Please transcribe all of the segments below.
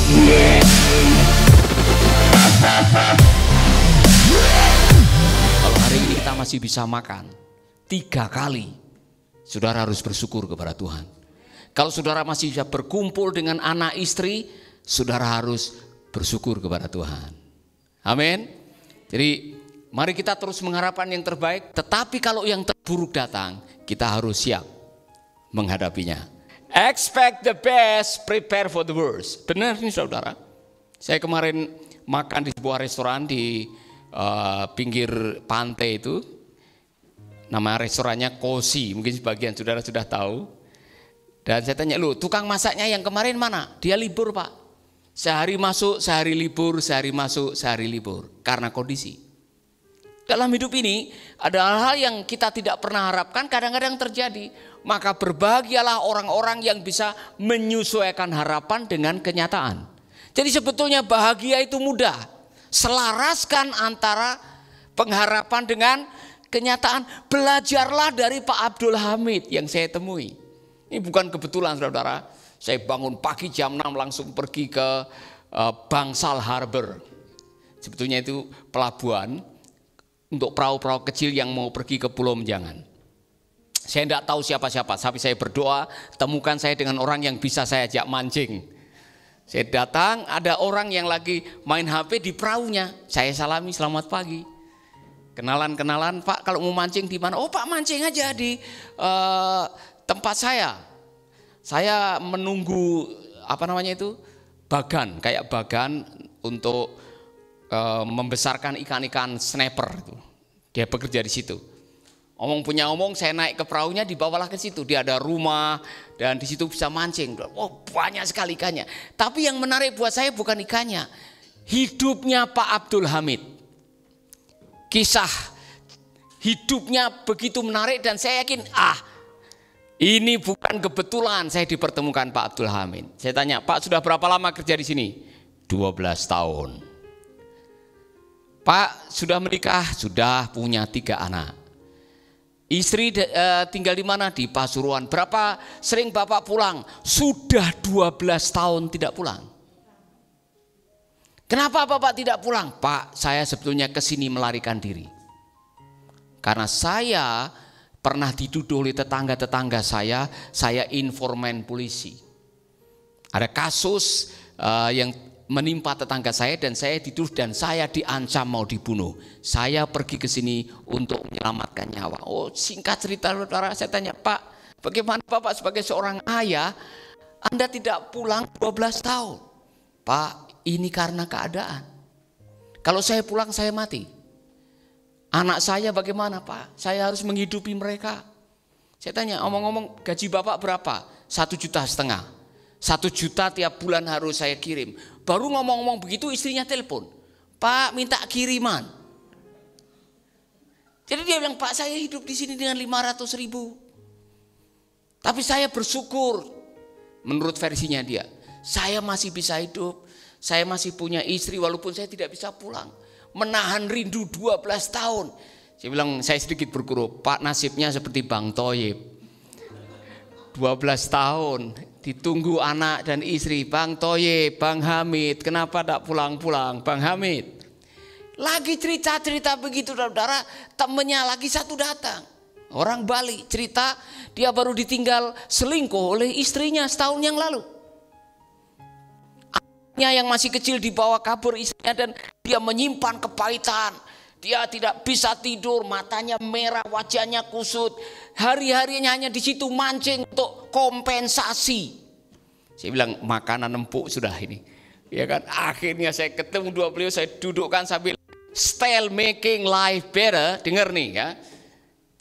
Kalau hari ini kita masih bisa makan 3 kali, saudara harus bersyukur kepada Tuhan. Kalau saudara masih bisa berkumpul dengan anak istri, saudara harus bersyukur kepada Tuhan. Amin. Jadi mari kita terus mengharapkan yang terbaik, tetapi kalau yang terburuk datang, kita harus siap menghadapinya. Expect the best, prepare for the worst. Benar nih saudara. Saya kemarin makan di sebuah restoran di pinggir pantai itu. Nama restorannya Kosi, mungkin sebagian saudara sudah tahu. Dan saya tanya, lu tukang masaknya yang kemarin mana? Dia libur pak. Sehari masuk, sehari libur, sehari masuk, sehari libur. Karena kondisi. Dalam hidup ini ada hal-hal yang kita tidak pernah harapkan kadang-kadang terjadi. Maka berbahagialah orang-orang yang bisa menyesuaikan harapan dengan kenyataan. Jadi sebetulnya bahagia itu mudah. Selaraskan antara pengharapan dengan kenyataan. Belajarlah dari Pak Abdul Hamid yang saya temui. Ini bukan kebetulan saudara. Saya bangun pagi jam 6 langsung pergi ke Bangsal Harbor. Sebetulnya itu pelabuhan untuk perahu-perahu kecil yang mau pergi ke Pulau Menjangan. Saya tidak tahu siapa-siapa, tapi saya berdoa temukan saya dengan orang yang bisa saya ajak mancing. Saya datang, ada orang yang lagi main HP di perahunya. Saya salami, selamat pagi. Kenalan-kenalan, Pak kalau mau mancing di mana? Oh Pak mancing aja di tempat saya. Saya menunggu bagan, kayak bagan untuk membesarkan ikan-ikan snapper itu. Dia bekerja di situ. Omong, saya naik ke perahunya, dibawalah ke situ. Dia ada rumah dan di situ bisa mancing. Oh banyak sekali ikannya. Tapi yang menarik buat saya bukan ikannya, hidupnya Pak Abdul Hamid. Kisah hidupnya begitu menarik dan saya yakin ini bukan kebetulan saya dipertemukan Pak Abdul Hamid. Saya tanya, Pak sudah berapa lama kerja di sini? 12 tahun. Pak sudah menikah? Sudah, punya 3 anak. Istri tinggal di mana? Di Pasuruan. Berapa sering Bapak pulang? Sudah 12 tahun tidak pulang. Kenapa Bapak tidak pulang? Pak, saya sebetulnya kesini melarikan diri. Karena saya pernah dituduh oleh tetangga-tetangga saya informan polisi. Ada kasus yang menimpa tetangga saya dan saya dituduh dan saya diancam mau dibunuh. Saya pergi ke sini untuk menyelamatkan nyawa. Oh, singkat cerita saudara, saya tanya, Pak, bagaimana Bapak sebagai seorang ayah, Anda tidak pulang 12 tahun? Pak, ini karena keadaan. Kalau saya pulang saya mati. Anak saya bagaimana Pak? Saya harus menghidupi mereka. Saya tanya, omong-omong gaji Bapak berapa? 1,5 juta. 1 juta tiap bulan harus saya kirim. Baru ngomong-ngomong begitu istrinya telepon, Pak minta kiriman. Jadi dia bilang, Pak saya hidup di sini dengan 500.000. Tapi saya bersyukur, menurut versinya dia, saya masih bisa hidup, saya masih punya istri walaupun saya tidak bisa pulang. Menahan rindu 12 tahun. Saya bilang, saya sedikit berguru, Pak nasibnya seperti Bang Toyib. 12 tahun ditunggu anak dan istri, Bang Toyib, Bang Hamid, kenapa tak pulang-pulang Bang Hamid? Lagi cerita-cerita begitu saudara, temennya lagi satu datang. Orang Bali cerita dia baru ditinggal selingkuh oleh istrinya setahun yang lalu. Anaknya yang masih kecil dibawa kabur istrinya dan dia menyimpan kepahitan. Dia tidak bisa tidur, matanya merah, wajahnya kusut. Hari-harinya hanya di situ mancing untuk kompensasi. Saya bilang makanan empuk sudah ini. Ya kan, akhirnya saya ketemu dua beliau, saya dudukkan sambil style making life better. Dengar nih ya.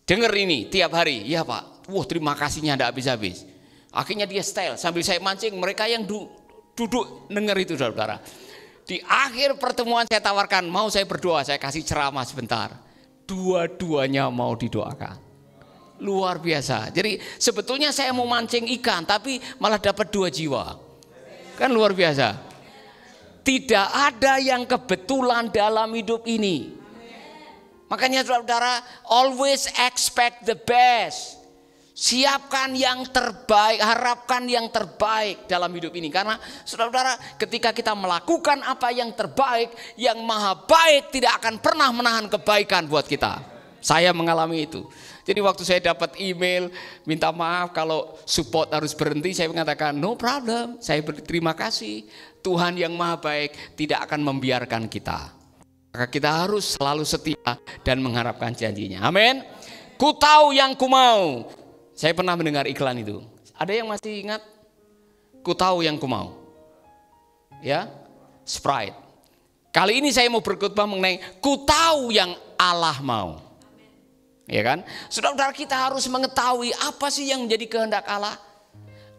Dengar ini tiap hari. Ya Pak. Wah, terima kasihnya tidak habis-habis. Akhirnya dia style sambil saya mancing, mereka yang duduk dengar itu saudara. Di akhir pertemuan saya tawarkan, mau saya berdoa, saya kasih ceramah sebentar. Dua-duanya mau didoakan. Luar biasa. Jadi sebetulnya saya mau mancing ikan, tapi malah dapat 2 jiwa. Kan luar biasa. Tidak ada yang kebetulan dalam hidup ini. Makanya saudara, always expect the best. Siapkan yang terbaik, harapkan yang terbaik dalam hidup ini. Karena saudara-saudara, ketika kita melakukan apa yang terbaik, yang maha baik tidak akan pernah menahan kebaikan buat kita. Saya mengalami itu. Jadi waktu saya dapat email, minta maaf kalau support harus berhenti, saya mengatakan no problem, saya berterima kasih. Tuhan yang maha baik tidak akan membiarkan kita. Maka kita harus selalu setia dan mengharapkan janjinya. Amin. Ku tahu yang ku mau. Saya pernah mendengar iklan itu. Ada yang masih ingat? Ku tahu yang ku mau. Ya, Sprite. Kali ini saya mau berkhotbah mengenai ku tahu yang Allah mau. Ya kan? Saudara-saudara, kita harus mengetahui apa sih yang menjadi kehendak Allah.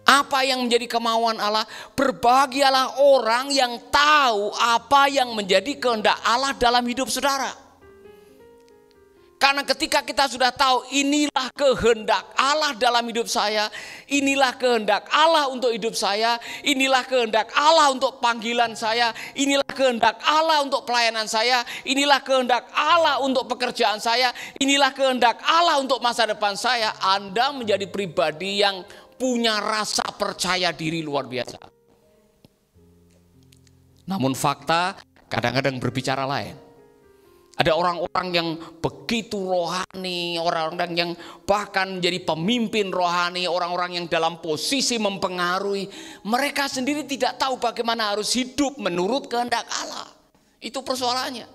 Apa yang menjadi kemauan Allah. Berbahagialah orang yang tahu apa yang menjadi kehendak Allah dalam hidup saudara. Karena ketika kita sudah tahu inilah kehendak Allah dalam hidup saya, inilah kehendak Allah untuk hidup saya, inilah kehendak Allah untuk panggilan saya, inilah kehendak Allah untuk pelayanan saya, inilah kehendak Allah untuk pekerjaan saya, inilah kehendak Allah untuk masa depan saya, Anda menjadi pribadi yang punya rasa percaya diri luar biasa. Namun fakta kadang-kadang berbicara lain. Ada orang-orang yang begitu rohani, orang-orang yang bahkan menjadi pemimpin rohani, orang-orang yang dalam posisi mempengaruhi. Mereka sendiri tidak tahu bagaimana harus hidup menurut kehendak Allah. Itu persoalannya.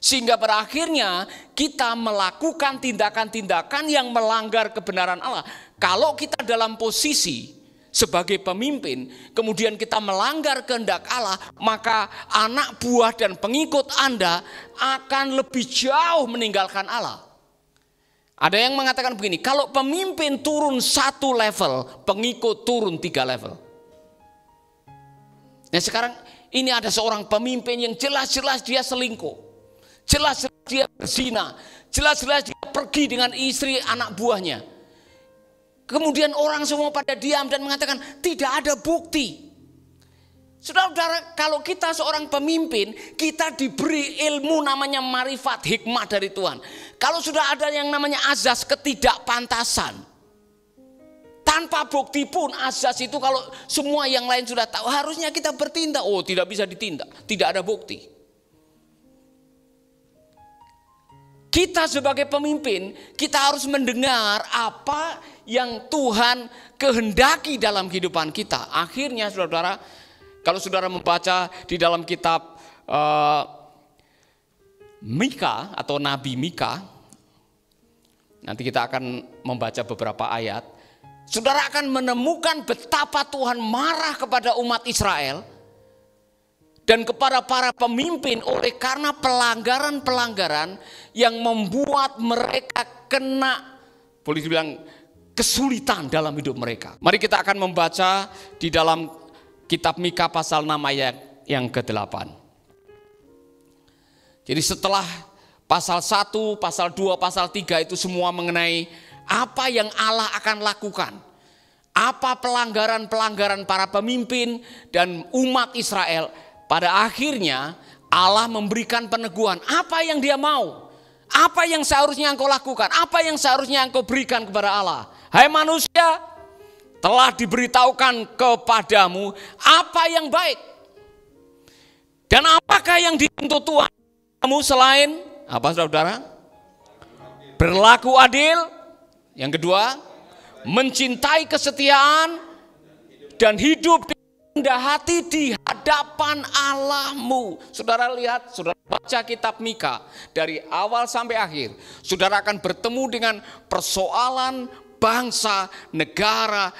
Sehingga pada akhirnya kita melakukan tindakan-tindakan yang melanggar kebenaran Allah. Kalau kita dalam posisi sebagai pemimpin, kemudian kita melanggar kehendak Allah, maka anak buah dan pengikut Anda akan lebih jauh meninggalkan Allah. Ada yang mengatakan begini, kalau pemimpin turun 1 level, pengikut turun 3 level. Nah sekarang ini ada seorang pemimpin yang jelas-jelas dia selingkuh, jelas-jelas dia berzina, jelas-jelas dia pergi dengan istri anak buahnya. Kemudian orang semua pada diam dan mengatakan tidak ada bukti. Saudara-saudara, kalau kita seorang pemimpin, kita diberi ilmu namanya marifat, hikmah dari Tuhan. Kalau sudah ada yang namanya azas ketidakpantasan, tanpa bukti pun azas itu kalau semua yang lain sudah tahu, harusnya kita bertindak. Oh, tidak bisa ditindak, tidak ada bukti. Kita sebagai pemimpin, kita harus mendengar apa yang Tuhan kehendaki dalam kehidupan kita. Akhirnya saudara-saudara, kalau saudara membaca di dalam kitab Mika atau Nabi Mika, nanti kita akan membaca beberapa ayat, saudara akan menemukan betapa Tuhan marah kepada umat Israel dan kepada para pemimpin oleh karena pelanggaran-pelanggaran yang membuat mereka kena, boleh dibilang, kesulitan dalam hidup mereka. Mari kita akan membaca di dalam kitab Mika pasal 6 ayat yang ke-8. Jadi setelah pasal 1, pasal 2, pasal 3 itu semua mengenai apa yang Allah akan lakukan. Apa pelanggaran-pelanggaran para pemimpin dan umat Israel. Pada akhirnya Allah memberikan peneguhan apa yang dia mau, apa yang seharusnya engkau lakukan, apa yang seharusnya engkau berikan kepada Allah. Hai manusia, telah diberitahukan kepadamu apa yang baik. Dan apakah yang dituntut Tuhan kamu selain apa saudara? Berlaku adil. Yang kedua, mencintai kesetiaan dan hidup rendah hati di hadapan Allahmu. Saudara lihat, saudara baca kitab Mika dari awal sampai akhir, saudara akan bertemu dengan persoalan bangsa, negara,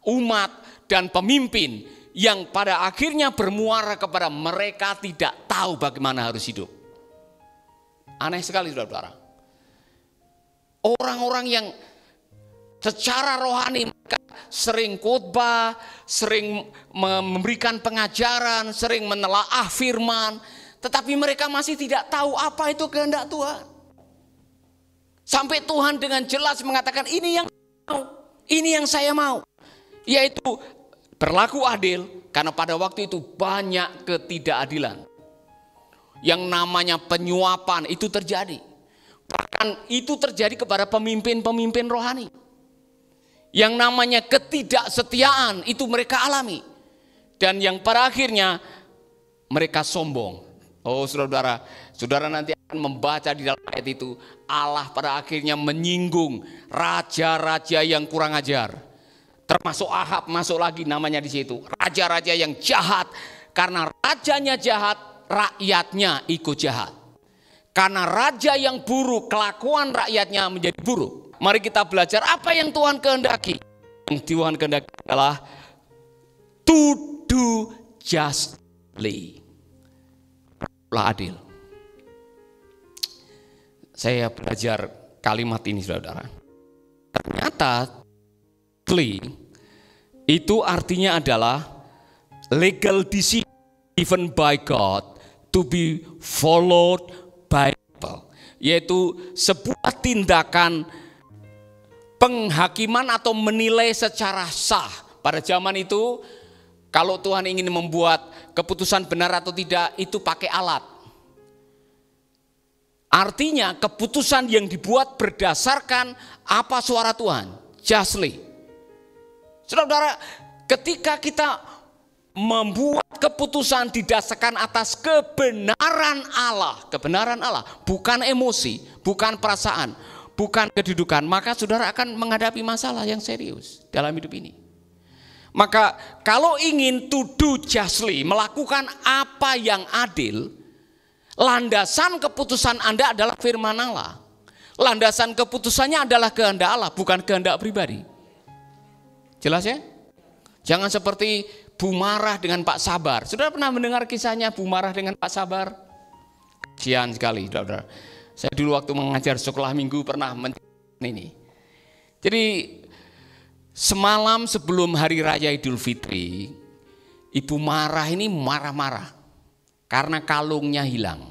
umat, dan pemimpin yang pada akhirnya bermuara kepada mereka tidak tahu bagaimana harus hidup. Aneh sekali saudara. Orang-orang yang secara rohani mereka sering khotbah, sering memberikan pengajaran, sering menelaah firman, tetapi mereka masih tidak tahu apa itu kehendak Tuhan. Sampai Tuhan dengan jelas mengatakan ini yang mau, ini yang saya mau, yaitu berlaku adil, karena pada waktu itu banyak ketidakadilan. Yang namanya penyuapan itu terjadi. Bahkan itu terjadi kepada pemimpin-pemimpin rohani. Yang namanya ketidaksetiaan itu mereka alami. Dan yang pada akhirnya mereka sombong. Oh saudara, saudara nanti akan membaca di dalam ayat itu, Allah pada akhirnya menyinggung raja-raja yang kurang ajar. Termasuk Ahab masuk lagi namanya di situ. Raja-raja yang jahat. Karena rajanya jahat, rakyatnya ikut jahat. Karena raja yang buruk, kelakuan rakyatnya menjadi buruk. Mari kita belajar apa yang Tuhan kehendaki. Yang Tuhan kehendaki adalah to do justly. Adil. Saya belajar kalimat ini saudara. Ternyata itu artinya adalah legal decision given by God to be followed by people. Yaitu sebuah tindakan penghakiman atau menilai secara sah. Pada zaman itu kalau Tuhan ingin membuat keputusan benar atau tidak itu pakai alat. Artinya keputusan yang dibuat berdasarkan apa suara Tuhan, justly. Saudara, ketika kita membuat keputusan didasarkan atas kebenaran Allah, bukan emosi, bukan perasaan, bukan kedudukan, maka saudara akan menghadapi masalah yang serius dalam hidup ini. Maka kalau ingin to do justly, melakukan apa yang adil, landasan keputusan Anda adalah firman Allah. Landasan keputusannya adalah kehendak Allah, bukan kehendak pribadi. Jelas ya? Jangan seperti Bu Marah dengan Pak Sabar. Saudara pernah mendengar kisahnya Bu Marah dengan Pak Sabar? Kasihan sekali, saudara. Saya dulu waktu mengajar sekolah minggu pernah ini. Jadi semalam sebelum hari raya Idul Fitri, Ibu Marah ini marah-marah karena kalungnya hilang.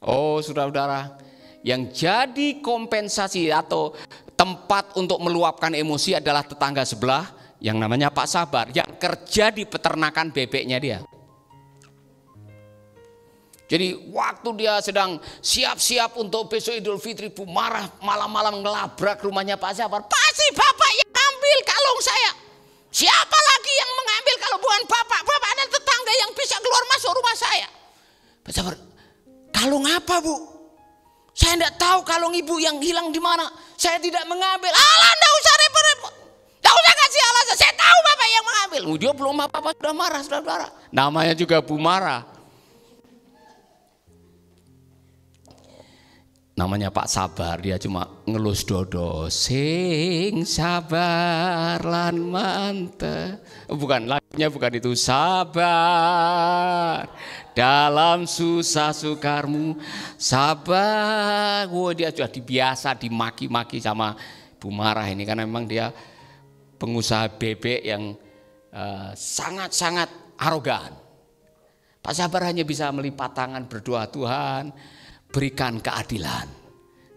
Oh saudara-saudara, yang jadi kompensasi atau tempat untuk meluapkan emosi adalah tetangga sebelah yang namanya Pak Sabar, yang kerja di peternakan bebeknya dia. Jadi waktu dia sedang siap-siap untuk besok Idul Fitri, Bu Marah malam-malam ngelabrak rumahnya Pak Sabar. Pasti Bapak yang ambil kalung saya. Siapa lagi yang mengambil kalau bukan Bapak? Bapak ada tetangga yang bisa keluar masuk rumah saya. Pak Sabar, kalung apa Bu? Saya tidak tahu kalung Ibu yang hilang di mana. Saya tidak mengambil. Alah, tidak usah repot-repot. Tidak usah kasih alasan. Saya tahu Bapak yang mengambil. Dia belum apa-apa sudah marah, saudara-saudara. Namanya juga Bu Marah. Namanya Pak Sabar, dia cuma ngelus dodo, sing sabar lan mante. Bukan, lagunya bukan itu. Sabar dalam susah sukarmu, sabar. Wah, dia sudah biasa dimaki-maki sama Bu Marah ini, karena memang dia pengusaha bebek yang sangat-sangat arogan. Pak Sabar hanya bisa melipat tangan berdoa, Tuhan berikan keadilan.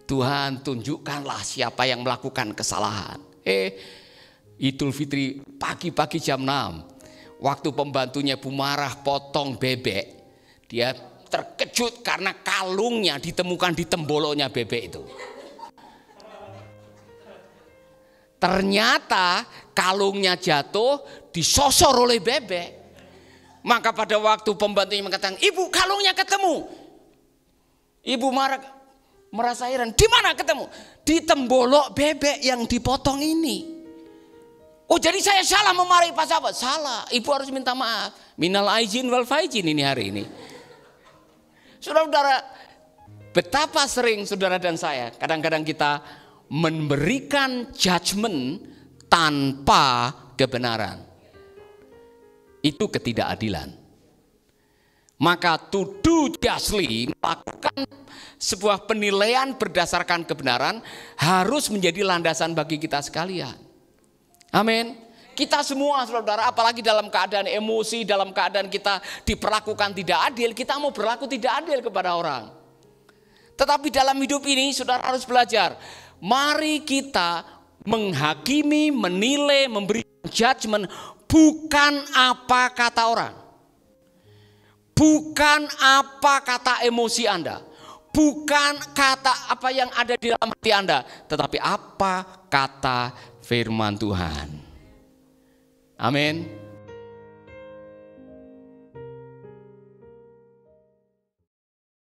Tuhan tunjukkanlah siapa yang melakukan kesalahan. Idul Fitri pagi-pagi jam 6. Waktu pembantunya Bu Marah potong bebek, dia terkejut karena kalungnya ditemukan di temboloknya bebek itu. Ternyata kalungnya jatuh disosor oleh bebek. Maka pada waktu pembantunya mengatakan, "Ibu, kalungnya ketemu." Ibu Marah merasa heran, di mana ketemu? Di tembolok bebek yang dipotong ini. Oh, jadi saya salah memarahi Pak Sabar? Salah, Ibu harus minta maaf. Minal aizin wal faizin ini hari ini. Saudara-saudara, betapa sering saudara dan saya kadang-kadang kita memberikan judgement tanpa kebenaran. Itu ketidakadilan. Maka to do justly, melakukan sebuah penilaian berdasarkan kebenaran harus menjadi landasan bagi kita sekalian. Amin. Kita semua saudara, apalagi dalam keadaan emosi, dalam keadaan kita diperlakukan tidak adil, kita mau berlaku tidak adil kepada orang. Tetapi dalam hidup ini saudara harus belajar. Mari kita menghakimi, menilai, memberi judgement bukan apa kata orang. Bukan apa kata emosi Anda, Bukan kata apa yang ada di dalam hati Anda, tetapi apa kata firman Tuhan. Amin.